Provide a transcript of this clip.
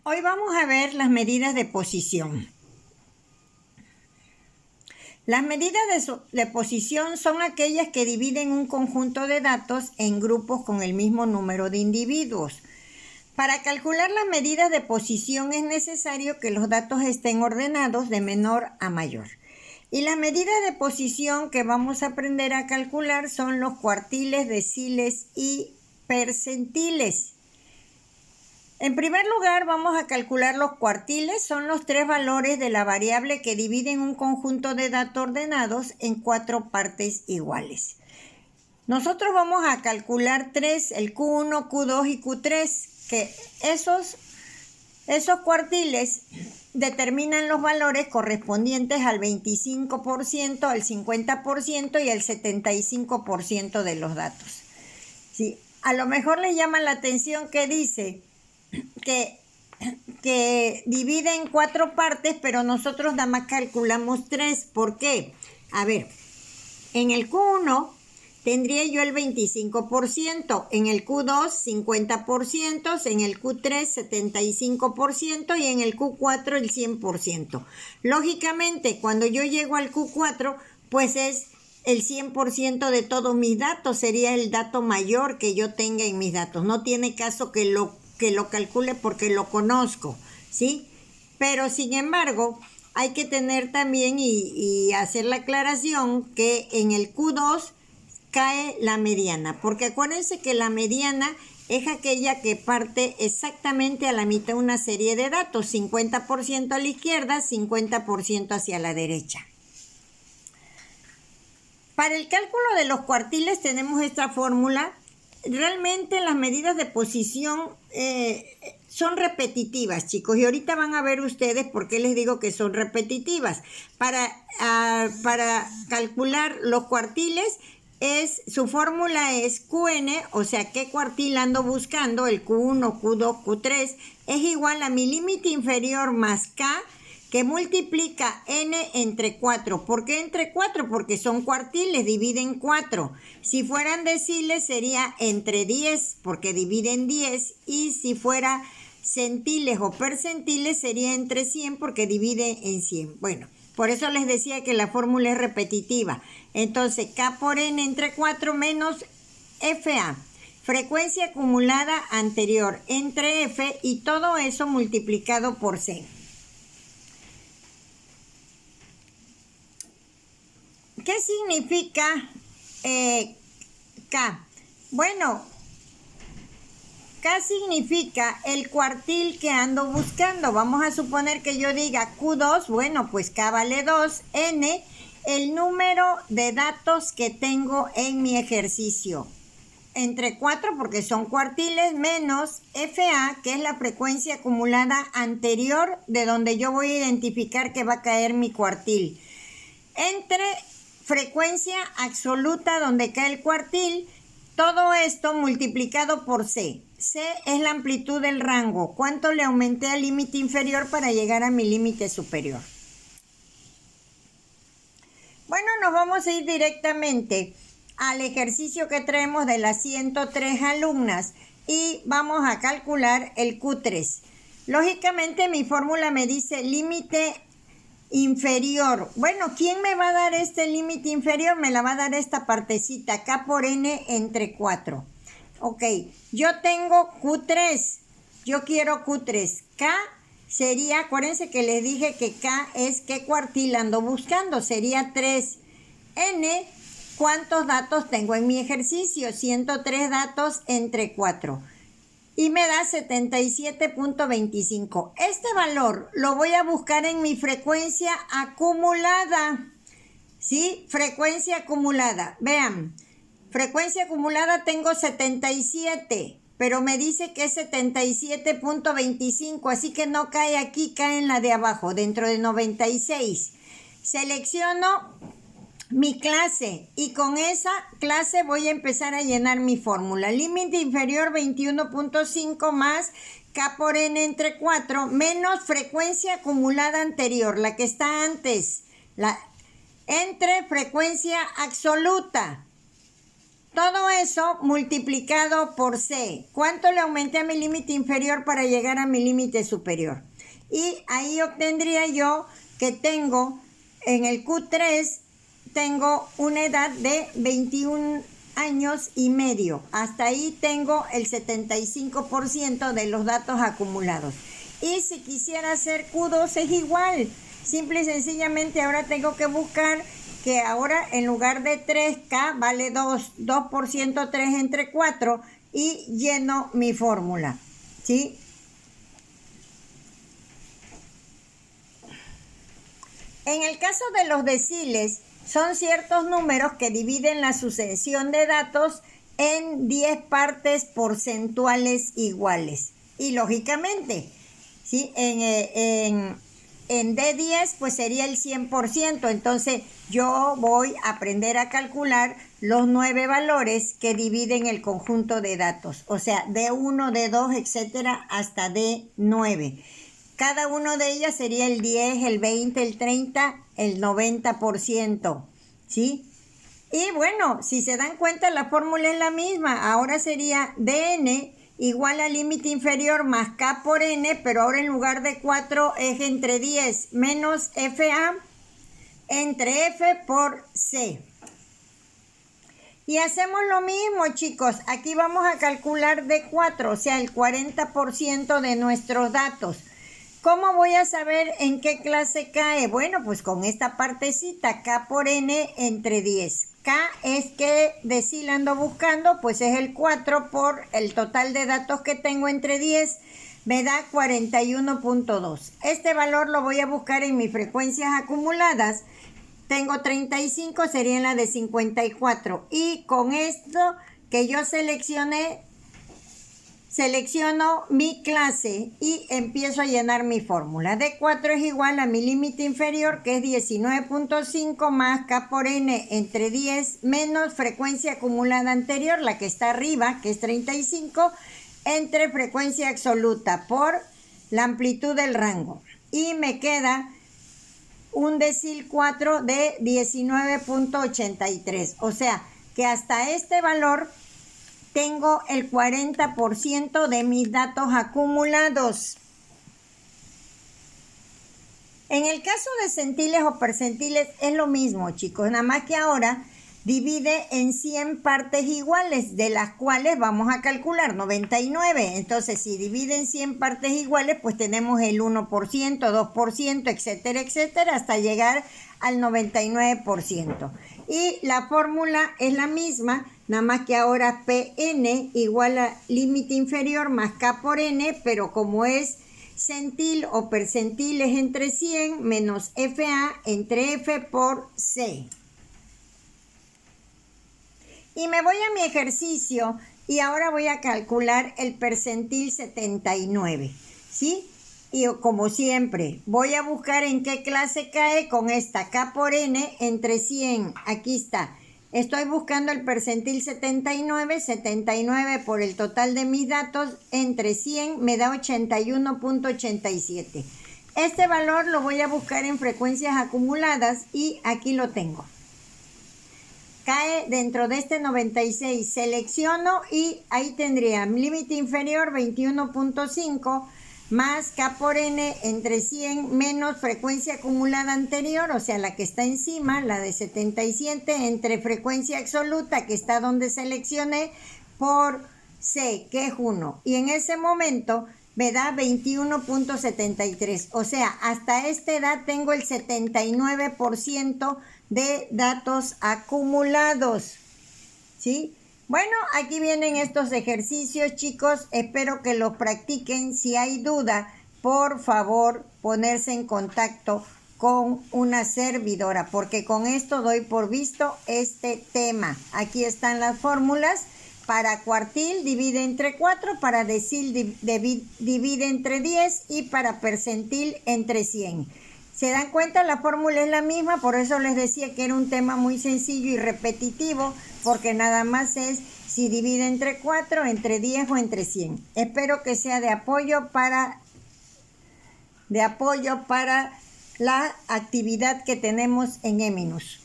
Hoy vamos a ver las medidas de posición. Las medidas de posición son aquellas que dividen un conjunto de datos en grupos con el mismo número de individuos. Para calcular las medidas de posición es necesario que los datos estén ordenados de menor a mayor. Y las medidas de posición que vamos a aprender a calcular son los cuartiles, deciles y percentiles. En primer lugar, vamos a calcular los cuartiles. Son los tres valores de la variable que dividen un conjunto de datos ordenados en 4 partes iguales. Nosotros vamos a calcular tres, el Q1, Q2 y Q3, que esos cuartiles determinan los valores correspondientes al 25%, al 50% y al 75% de los datos. Sí, a lo mejor les llama la atención que dice que divide en 4 partes, pero nosotros nada más calculamos 3. ¿Por qué? A ver, en el Q1 tendría yo el 25%, en el Q2 50%, en el Q3 75% y en el Q4 el 100%. Lógicamente, cuando yo llego al Q4, pues es el 100% de todos mis datos, sería el dato mayor que yo tenga en mis datos. No tiene caso que lo calcule porque lo conozco, ¿sí? Pero sin embargo, hay que tener también y hacer la aclaración que en el Q2 cae la mediana, porque acuérdense que la mediana es aquella que parte exactamente a la mitad de una serie de datos, 50% a la izquierda, 50% hacia la derecha. Para el cálculo de los cuartiles tenemos esta fórmula. Realmente las medidas de posición son repetitivas, chicos, y ahorita van a ver ustedes por qué les digo que son repetitivas. Para calcular los cuartiles, su fórmula es QN, o sea, qué cuartil ando buscando, el Q1, Q2, Q3, es igual a mi límite inferior más K, que multiplica n entre 4. ¿Por qué entre 4? Porque son cuartiles, dividen 4. Si fueran deciles sería entre 10, porque dividen 10. Y si fuera centiles o percentiles sería entre 100, porque divide en 100. Bueno, por eso les decía que la fórmula es repetitiva. Entonces, K por N entre 4 menos FA. Frecuencia acumulada anterior entre F y todo eso multiplicado por C. ¿Qué significa K? Bueno, K significa el cuartil que ando buscando. Vamos a suponer que yo diga Q2, bueno, pues K vale 2, N, el número de datos que tengo en mi ejercicio. Entre 4 porque son cuartiles menos FA, que es la frecuencia acumulada anterior de donde yo voy a identificar que va a caer mi cuartil. Entre frecuencia absoluta donde cae el cuartil, todo esto multiplicado por C. C es la amplitud del rango. ¿Cuánto le aumenté al límite inferior para llegar a mi límite superior? Bueno, nos vamos a ir directamente al ejercicio que traemos de las 103 alumnas y vamos a calcular el Q3. Lógicamente mi fórmula me dice límite inferior. Bueno, ¿quién me va a dar este límite inferior? Me la va a dar esta partecita, K por N entre 4. Ok, yo tengo Q3. Yo quiero Q3. K sería, acuérdense que les dije que K es qué cuartil ando buscando. Sería 3. N, ¿cuántos datos tengo en mi ejercicio? 103 datos entre 4. Y me da 77.25. Este valor lo voy a buscar en mi frecuencia acumulada. ¿Sí? Frecuencia acumulada. Vean, frecuencia acumulada tengo 77, pero me dice que es 77.25, así que no cae aquí, cae en la de abajo, dentro de 96. Selecciono mi clase y con esa clase voy a empezar a llenar mi fórmula. Límite inferior 21.5 más K por N entre 4 menos frecuencia acumulada anterior, la que está antes, entre frecuencia absoluta. Todo eso multiplicado por C. ¿Cuánto le aumenté a mi límite inferior para llegar a mi límite superior? Y ahí obtendría yo que tengo en el Q3, tengo una edad de 21 años y medio. Hasta ahí tengo el 75% de los datos acumulados. Y si quisiera hacer Q2 es igual. Simple y sencillamente ahora tengo que buscar que ahora en lugar de 3K vale 2% 3 entre 4 y lleno mi fórmula, ¿sí? En el caso de los deciles, son ciertos números que dividen la sucesión de datos en 10 partes porcentuales iguales. Y lógicamente, ¿sí? En D10 pues sería el 100%, entonces yo voy a aprender a calcular los 9 valores que dividen el conjunto de datos, o sea, D1, D2, etcétera, hasta D9. Cada uno de ellas sería el 10, el 20, el 30, el 90%, ¿sí? Y bueno, si se dan cuenta, la fórmula es la misma. Ahora sería dn igual al límite inferior más k por n, pero ahora en lugar de 4 es entre 10 menos fa entre f por c. Y hacemos lo mismo, chicos. Aquí vamos a calcular D4, o sea, el 40% de nuestros datos. ¿Cómo voy a saber en qué clase cae? Bueno, pues con esta partecita, k por n entre 10. K es que decil ando buscando, pues es el 4 por el total de datos que tengo entre 10, me da 41.2. Este valor lo voy a buscar en mis frecuencias acumuladas. Tengo 35, sería en la de 54. Y con esto que yo selecciono mi clase y empiezo a llenar mi fórmula. D4 es igual a mi límite inferior, que es 19.5 más K por N entre 10 menos frecuencia acumulada anterior, la que está arriba, que es 35, entre frecuencia absoluta por la amplitud del rango. Y me queda un decil 4 de 19.83. O sea, que hasta este valor tengo el 40% de mis datos acumulados. En el caso de centiles o percentiles es lo mismo, chicos, nada más que ahora divide en 100 partes iguales, de las cuales vamos a calcular 99. Entonces, si divide en 100 partes iguales, pues tenemos el 1%, 2%, etcétera, etcétera, hasta llegar al 99%. Y la fórmula es la misma, nada más que ahora Pn igual a límite inferior más K por N, pero como es centil o percentil es entre 100 menos FA entre F por C. Y me voy a mi ejercicio y ahora voy a calcular el percentil 79, ¿sí? Y como siempre, voy a buscar en qué clase cae con esta K por N entre 100. Aquí está. Estoy buscando el percentil 79, 79 por el total de mis datos entre 100 me da 81.87. Este valor lo voy a buscar en frecuencias acumuladas y aquí lo tengo. Cae dentro de este 96, selecciono y ahí tendría límite inferior 21.5 más K por N entre 100 menos frecuencia acumulada anterior, o sea, la que está encima, la de 77, entre frecuencia absoluta, que está donde seleccioné, por C, que es 1. Y en ese momento me da 21.73. O sea, hasta esta edad tengo el 79% de datos acumulados, ¿sí? Bueno, aquí vienen estos ejercicios, chicos. Espero que los practiquen. Si hay duda, por favor, ponerse en contacto con una servidora, porque con esto doy por visto este tema. Aquí están las fórmulas. Para cuartil divide entre 4, para decil divide entre 10 y para percentil entre 100. ¿Se dan cuenta? La fórmula es la misma, por eso les decía que era un tema muy sencillo y repetitivo, porque nada más es si divide entre 4, entre 10 o entre 100. Espero que sea de apoyo para la actividad que tenemos en Eminus.